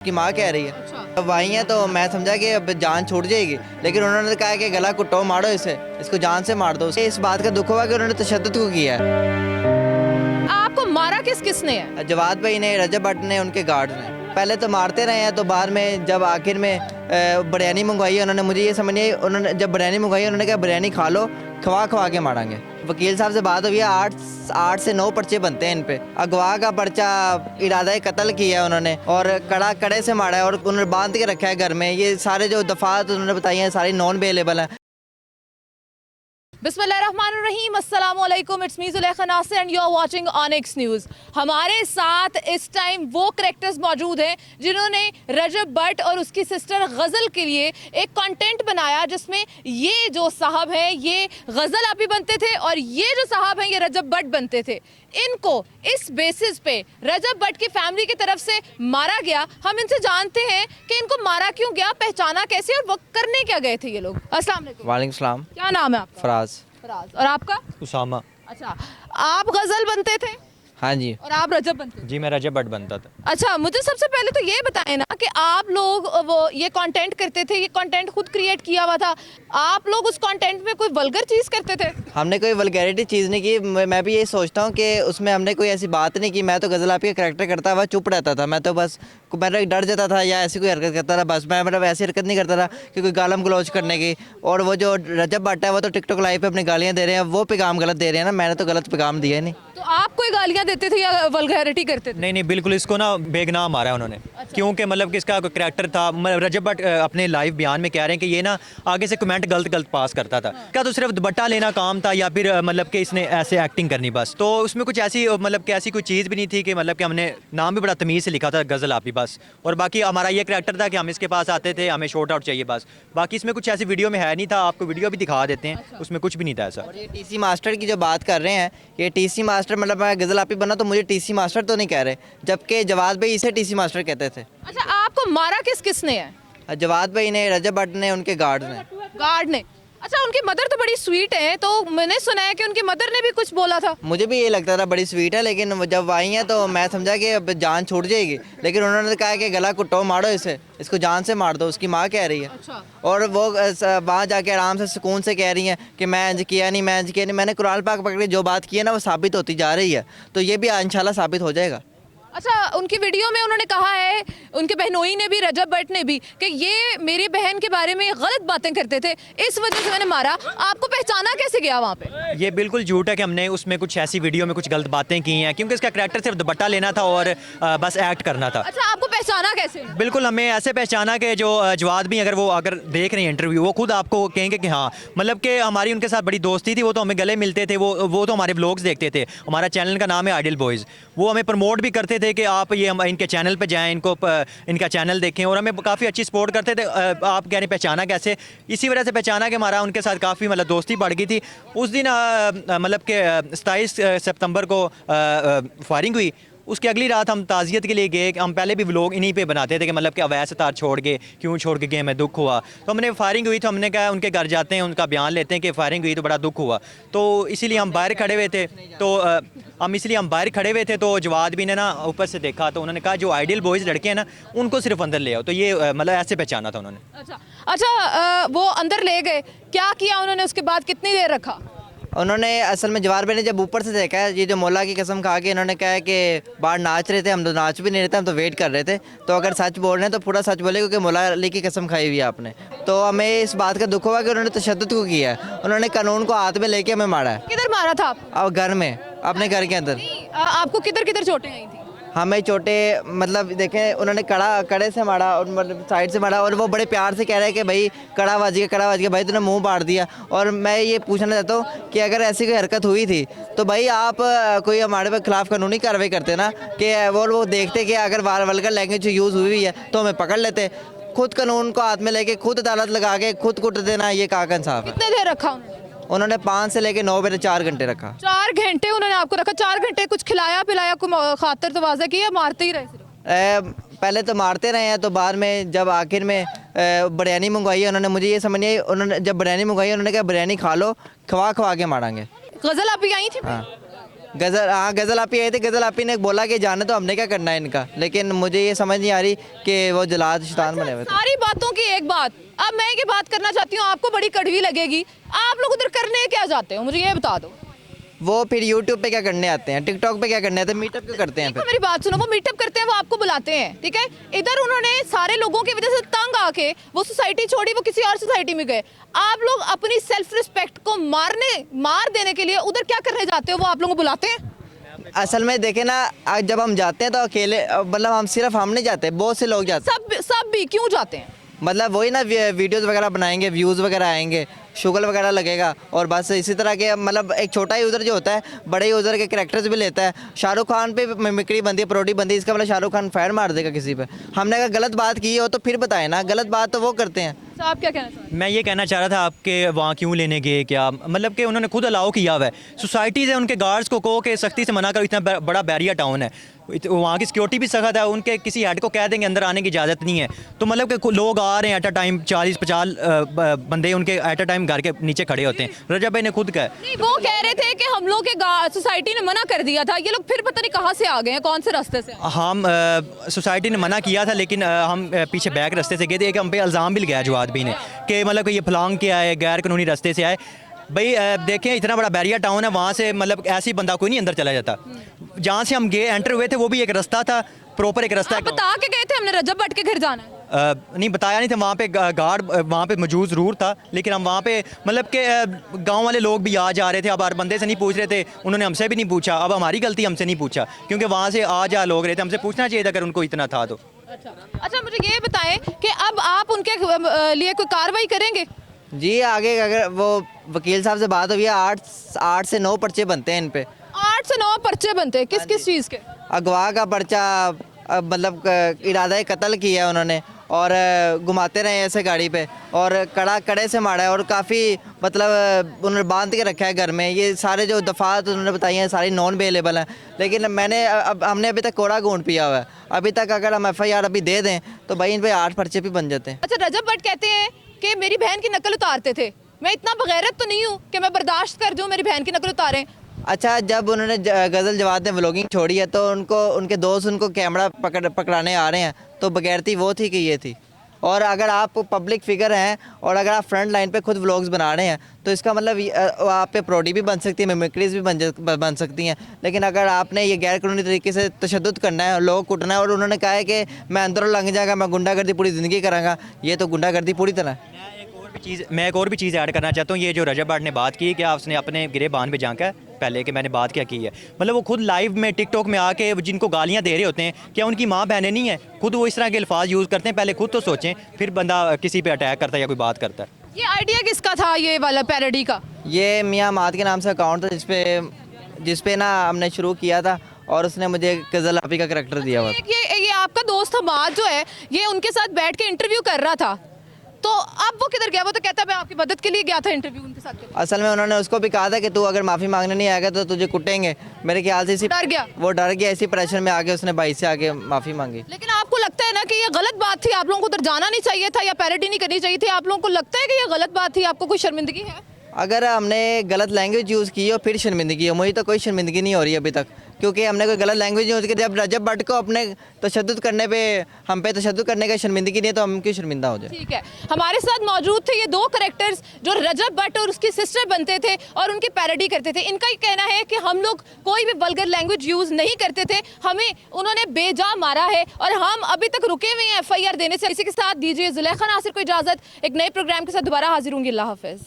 की माँ कह रही है। अच्छा। अब आई है तो मैं समझा कि अब जान छूट जाएगी, लेकिन उन्होंने कहा कि गला कुटो, मारो इसे, इसको जान से मार दो। इस बात का दुख हुआ कि उन्होंने तशद्दुद को किया है। आपको मारा किसने है? जवाद भाई ने, रजब भट्ट ने, उनके गार्ड ने। पहले तो मारते रहे हैं, तो बाद में जब आखिर में बिरयानी मंगवाई है उन्होंने, मुझे ये समझ नहीं, उन्होंने जब बिरयानी मंगवाई उन्होंने कहा बिरयानी खा लो, खवा खवा के मारेंगे। वकील साहब से बात हुई है, 8 से 9 पर्चे बनते हैं इन पे। अगवा का पर्चा, इरादा कत्ल किया है उन्होंने, और कड़े से मारा है, और उन्होंने बांध के रखा है घर में। ये सारे जो दफात उन्होंने बताई हैं सारी नॉन अवेलेबल हैं। बिस्मिल्लाहिर्रहमानिर्रहीम, अस्सलामु अलैकुम, it's me Zulekha Nasir and you are watching Onyx news. हमारे साथ इस टाइम वो कैरेक्टर्स मौजूद हैं जिन्होंने रजब भट्ट और उसकी सिस्टर गज़ल के लिए एक कंटेंट बनाया जिसमें ये जो साहब हैं ये गज़ल आप ही बनते थे और ये जो साहब हैं ये रजब भट्ट बनते थे। इनको इस बेसिस पे रजब भट्ट की फैमिली की तरफ से मारा गया। हम इनसे जानते हैं कि इनको मारा क्यों गया, पहचाना कैसे और वो करने क्या गए थे ये लोग। अस्सलाम वालेकुम। वालेकुम सलाम। क्या नाम है आपका? फराज। फराज। और आपका? उसामा। अच्छा, आप गजल बनते थे हाँ जी। और आप रजब बनते थे? जी, मैं रजब भट्ट बनता था। अच्छा, मुझे सबसे पहले तो ये बताएं ना कि आप लोग वो ये कंटेंट करते थे, ये कंटेंट खुद क्रिएट किया हुआ था, आप लोग उस कंटेंट में कोई वल्गर चीज़ करते थे? हमने कोई वल्गैरिटी चीज़ नहीं की। मैं भी यही सोचता हूँ कि उसमें हमने कोई ऐसी बात नहीं की। मैं तो गज़ल आपी का करैक्टर करता हुआ चुप रहता था। मैं तो बस मेरा डर जाता था या ऐसी कोई हरकत करता था, बस मैं मतलब ऐसी हरकत नहीं करता था कि कोई गालम गलौज करने की। और वो जो रजब भट्ट है वो तो टिकटॉक लाइव पे अपनी गालियाँ दे रहे हैं, वो पैगाम गलत दे रहे हैं ना, मैंने तो गलत पैगाम दिया ही नहीं। तो आप कोई गालियाँ देते थे या वल्गैरिटी करते थे? नहीं, बिल्कुल इसको ना बेगनाम मारा है उन्होंने। क्योंकि मतलब कि इसका कोई करैक्टर था। रजब भट्ट अपने लाइव बयान में कह रहे हैं कि ये ना आगे से कमेंट गलत पास करता था। क्या तो सिर्फ दुपट्टा लेना काम था या फिर मतलब कि इसने ऐसे एक्टिंग करनी बस। तो उसमें कुछ ऐसी मतलब कि ऐसी कोई चीज़ भी नहीं थी कि मतलब कि हमने नाम भी बड़ा तमीज़ से लिखा था गज़ल आप ही बस। और बाकी हमारा ये करैक्टर था कि हम इसके पास आते थे, हमें शॉर्ट आउट चाहिए बस। बाकी इसमें कुछ ऐसी वीडियो में है नहीं था, आपको वीडियो भी दिखा देते हैं, उसमें कुछ भी नहीं था ऐसा। और ये टीसी मास्टर की जो बात कर रहे हैं, ये टीसी मास्टर मतलब मैं गज़ल आपी बना तो मुझे टीसी मास्टर तो नहीं कह रहे, जबकि जवाद भाई इसे टीसी मास्टर कहते थे। अच्छा, आपको मारा किसने है? जवाद भाई ने, रजब भट्ट ने, उनके गार्ड ने। गार्ड ने। अच्छा, उनकी मदर तो बड़ी स्वीट है, तो मैंने सुना है कि उनकी मदर ने भी कुछ बोला था। मुझे भी ये लगता था बड़ी स्वीट है, लेकिन जब आई हैं तो मैं समझा कि अब जान छूट जाएगी, लेकिन उन्होंने कहा कि गला कुटो, मारो इसे, इसको जान से मार दो। उसकी माँ कह रही है। अच्छा। और वो वहाँ जाके आराम से सुकून से कह रही हैं कि मैं इंज किया नहीं, मैं इंज किया नहीं। मैंने कुरान पाक पकड़ी, जो बात की है ना वो साबित होती जा रही है, तो ये भी इंशाल्लाह साबित हो जाएगा। अच्छा, उनकी वीडियो में उन्होंने कहा है, उनके बहनोई ने भी, रजब भट्ट ने भी, कि ये मेरी बहन के बारे में गलत बातें करते थे, इस वजह से मैंने मारा। आपको पहचाना कैसे गया वहाँ पे? ये बिल्कुल झूठ है कि हमने उसमें कुछ ऐसी वीडियो में कुछ गलत बातें की हैं, क्योंकि इसका करैक्टर सिर्फ दुपट्टा लेना था और बस एक्ट करना था। अच्छा, आपको पहचाना कैसे? बिल्कुल हमें ऐसे पहचाना कि जो जवाद भी अगर देख रहे हैं इंटरव्यू, वो खुद आपको कहेंगे कि हाँ, मतलब कि हमारी उनके साथ बड़ी दोस्ती थी। वो तो हमें गले मिलते थे, वो तो हमारे व्लॉग्स देखते थे। हमारा चैनल का नाम है आइडियल बॉयज़। वो हमें प्रमोट भी करते थे कि आप ये इनके चैनल पे जाएं, इनका चैनल देखें, और हमें काफ़ी अच्छी सपोर्ट करते थे। आप कह रहे पहचाना कैसे? इसी वजह से पहचाना कि हमारा उनके साथ काफ़ी मतलब दोस्ती बढ़ गई थी। उस दिन मतलब कि 27 सितंबर को फायरिंग हुई। उसकी अगली रात हम ताज़ियत के लिए गए। हम पहले भी व्लॉग इन्हीं पे बनाते थे कि मतलब कि अवैध तार छोड़ के क्यों छोड़ के गए, हमें दुख हुआ। तो हमने फायरिंग हुई तो हमने कहा उनके घर जाते हैं, उनका बयान लेते हैं कि फायरिंग हुई तो बड़ा दुख हुआ। तो इसीलिए हम बाहर खड़े हुए थे। तो जवाद भी ने ना ऊपर से देखा, तो उन्होंने कहा जो आइडियल बॉयज़ लड़के हैं ना उनको सिर्फ अंदर ले आओ। तो ये मतलब ऐसे पहचाना था उन्होंने। अच्छा, वो अंदर ले गए, क्या किया उन्होंने उसके बाद, कितनी देर रखा? उन्होंने असल में जवाब ने जब ऊपर से देखा है, ये जो मौला की कसम खा के इन्होंने कहा है कि बाहर नाच रहे थे, हम तो नाच भी नहीं रहे थे, हम तो वेट कर रहे थे। तो अगर सच बोल रहे हैं तो पूरा सच बोले, क्योंकि मौला अली की कसम खाई हुई है आपने। तो हमें इस बात का दुख हुआ कि उन्होंने तशद्दुद को किया है, उन्होंने कानून को हाथ में लेके हमें मारा है। किधर मारा था आप? और घर में, अपने घर के अंदर। आपको किधर किधर चोटें आई थी? हमें चोटे मतलब देखें, उन्होंने कड़े से मारा और मतलब साइड से मारा, और वो बड़े प्यार से कह रहे हैं कि भाई कड़ा बज गया, भाई तूने मुंह फाड़ दिया। और मैं ये पूछना चाहता हूँ कि अगर ऐसी कोई हरकत हुई थी तो भाई आप कोई हमारे खिलाफ कानूनी कार्रवाई करते ना, कि वो देखते कि अगर वल्गर लैंग्वेज यूज़ हुई है तो हमें पकड़ लेते। खुद कानून को हाथ में लेके, खुद अदालत लगा के, खुद कुट देना, ये कहाँ का इंसाफ है? कितने देर रखा उन्होंने 5 से लेके 9 बजे 4 घंटे रखा। 4 घंटे उन्होंने आपको रखा? 4 घंटे कुछ खिलाया पिलाया, कोई खातर तवाज़ा की, या मारते ही रहे सिर्फ? पहले तो मारते रहे हैं, तो बाद में जब आखिर में बिरयानी मंगवाई है उन्होंने, मुझे ये समझ नहीं, उन्होंने जब बिरयानी मंगवाई उन्होंने कहा बिरयानी खा लो, खवा खवा के मारेंगे। गजल आप भी आई थी? हाँ। गज़ल, हाँ गज़ल आपी आए थे, गज़ल आपी ने बोला कि जाने तो हमने क्या करना है इनका, लेकिन मुझे ये समझ नहीं आ रही कि वो जलाद शैतान बने हुए थे। सारी बातों की एक बात, अब मैं ये बात करना चाहती हूँ, आपको बड़ी कड़वी लगेगी, आप लोग उधर करने क्या जाते हो, मुझे ये बता दो। वो फिर यूट्यूब पे क्या करने आते हैं, टिकटॉक पे क्या करने आते हैं, मीटअप क्यों करते हैं देखो फिर? मेरी बात सुनो, वो मीटअप करते हैं, वो आपको बुलाते हैं, ठीक है। इधर उन्होंने सारे लोगों की वजह से तंग आके वो सोसाइटी छोड़ी, वो किसी और सोसाइटी में गए। आप लोग अपनी सेल्फ रिस्पेक्ट को मार देने के लिए उधर क्या करने जाते हो, वो आप लोगों को बुलाते हैं। असल में देखे ना, आज जब हम जाते हैं तो अकेले, मतलब हम सिर्फ हम नहीं जाते, बहुत से लोग जाते हैं। सब भी क्यों जाते हैं? मतलब वही ना, वीडियोस वगैरह बनाएंगे, व्यूज़ वगैरह आएंगे, शुगल वगैरह लगेगा, और बस इसी तरह के, मतलब एक छोटा यूज़र जो होता है बड़े यूज़र के कैरेक्टर्स भी लेता है। शाहरुख खान पे मिमिक्री बनती है, प्रोडी बनती है, इसका मतलब शाहरुख खान फायर मार देगा किसी पे। हमने अगर गलत बात की हो तो फिर बताए ना, गलत बात तो वो करते हैं। तो आप क्या कहना चाहते हैं? मैं ये कहना चाह रहा था आपके वहाँ क्यों लेने गए, क्या मतलब कि उन्होंने खुद अलाउ किया हुआ है, सोसाइटीज़ है, उनके गार्ड्स को कहो कि सख्ती से मना करो, इतना बड़ा बैरियर टाउन है, वहाँ की सिक्योरिटी भी सख्त है, उनके किसी हेड को कह देंगे अंदर आने की इजाज़त नहीं है, तो मतलब कि लोग आ रहे हैं एट अ टाइम, 40-50 बंदे उनके एट अ टाइम घर के नीचे खड़े होते हैं। रजब भाई ने खुद कहा, नहीं, वो कह रहे थे कि हम लोग के सोसाइटी ने मना कर दिया था, ये लोग फिर पता नहीं कहाँ से आ गए हैं, कौन से रास्ते से। हम सोसाइटी ने मना किया था, लेकिन हम पीछे बैक रास्ते से गए थे। एक हम पे इल्ज़ाम भी लगाया जवाद भी ने कि मतलब कि ये फलांग के आए, गैर कानूनी रास्ते से आए। भाई देखें, इतना बड़ा बैरियर टाउन है, वहाँ से मतलब ऐसी बंदा कोई नहीं अंदर चला जाता। जहाँ से हम गए एंटर हुए थे वो भी एक रास्ता था, प्रॉपर एक रास्ता आप बता के गए थे हमने रजब भट्ट के घर जाना है। नहीं बताया नहीं था, वहाँ पे गार्ड वहाँ पे मौजूद ज़रूर था, लेकिन हम वहाँ पे मतलब कि गांव वाले लोग भी आ जा रहे थे, अब हर बंदे से नहीं पूछ रहे थे, उन्होंने हमसे भी नहीं पूछा, अब हमारी गलती, हमसे नहीं पूछा, क्योंकि वहाँ से आ जा लोग रहे थे, हमसे पूछना चाहिए था अगर उनको इतना था तो। अच्छा, मुझे ये बताएं कि अब आप उनके लिए कोई कार्रवाई करेंगे? जी आगे अगर वो वकील साहब से बात हुई है, 8 से 9 पर्चे बनते हैं इन पे। 8 से 9 पर्चे बनते हैं, किस किस चीज़ के? अगवा का पर्चा, मतलब इरादा कत्ल किया है उन्होंने, और घुमाते रहे ऐसे गाड़ी पे, और कड़े से मारा है, और काफ़ी मतलब उन्होंने बांध के रखा है घर में। ये सारे जो दफ़ात उन्होंने बताई हैं सारी नॉन अवेलेबल हैं, लेकिन हमने अभी तक कोड़ा घूंट पिया हुआ है। अभी तक अगर हम FIR अभी दे दें तो भाई इन पे 8 पर्चे भी बन जाते हैं। अच्छा, रजब भट्ट कहते हैं कि मेरी बहन की नकल उतारते थे, मैं इतना बगैरत तो नहीं हूँ कि मैं बर्दाश्त कर दूँ मेरी बहन की नकल उतारें। अच्छा, जब उन्होंने गज़ल जवाद ने व्लॉगिंग छोड़ी है तो उनके दोस्त उनको कैमरा पकड़ाने आ रहे हैं, तो बगैरती वो थी कि ये थी। और अगर आप पब्लिक फिगर हैं और अगर आप फ्रंट लाइन पे खुद व्लॉग्स बना रहे हैं तो इसका मतलब आप पे प्रोडी भी बन सकती है, मिमिक्रीज भी बन सकती हैं। लेकिन अगर आपने ये गैर कानूनी तरीके से तशद्दुद करना है, लोग कुटना है, और उन्होंने कहा है कि मैं अंदरों लंघ जाएगा, मैं गुंडागर्दी पूरी ज़िंदगी करांगा, ये तो गुंडागर्दी पूरी तरह है। मैं एक और भी चीज़ ऐड करना चाहता हूँ। ये जो रजब भट्ट ने बात की कि उसने अपने गिरेबान पे जाकर पहले कि मैंने बात क्या की है, मतलब वो खुद लाइव में टिकटॉक में आके जिनको गालियाँ दे रहे होते हैं, क्या उनकी माँ बहनें नहीं हैं? खुद वो इस तरह के अल्फाज यूज़ करते हैं, पहले खुद तो सोचें, फिर बंदा किसी पे अटैक करता है या कोई बात करता है। ये आइडिया किसका था, ये वाला पैरोडी का? ये मियाँ माद के नाम से अकाउंट था जिसपे ना हमने शुरू किया था, और उसने मुझे गज़ल आपी का करैक्टर दिया हुआ था। ये आपका दोस्त हमाद जो है, ये उनके साथ बैठ के इंटरव्यू कर रहा था, तो अब वो किधर गया? वो तो कहता है मैं आपकी मदद के लिए गया था इंटरव्यू उनके साथ। असल में उन्होंने उसको भी कहा था कि तू अगर माफ़ी मांगने नहीं आएगा तो तुझे कुटेंगे। मेरे ख्याल से डर गया। वो डर गया, इसी प्रेशर में आके उसने भाई से आके माफ़ी मांगी। लेकिन आपको लगता है ना कि ये गलत बात थी, आप लोगों को उधर जाना नहीं चाहिए था या पैरोडी नहीं करनी चाहिए थी? आप लोगों को लगता है कि ये गलत बात थी? आपको कोई शर्मिंदगी है? अगर हमने गलत लैंग्वेज यूज़ की हो फिर शर्मिंदगी हो, मुझे तो कोई शर्मिंदगी नहीं हो रही अभी तक, क्योंकि हमने कोई गलत लैंग्वेज यूज़ की। जब रजब भट्ट को अपने तशद्दुद करने पे, हम पे तशद्दुद करने का शर्मिंदगी नहीं है तो हम क्यों शर्मिंदा हो जाए। ठीक है, हमारे साथ मौजूद थे ये दो कैरेक्टर्स जो रजब भट्ट और उसकी सिस्टर बनते थे और उनकी पैरोडी करते थे। इनका ही कहना है कि हम लोग कोई भी वल्गर लैंग्वेज यूज़ नहीं करते थे, हमें उन्होंने बेजा मारा है और हम अभी तक रुके हुए हैं FIR देने से। इसी के साथ दीजिए जुलेखा नासिर को इजाज़त, एक नए प्रोग्राम के साथ दोबारा हाजिर होंगी। अल्लाह हाफ़िज़।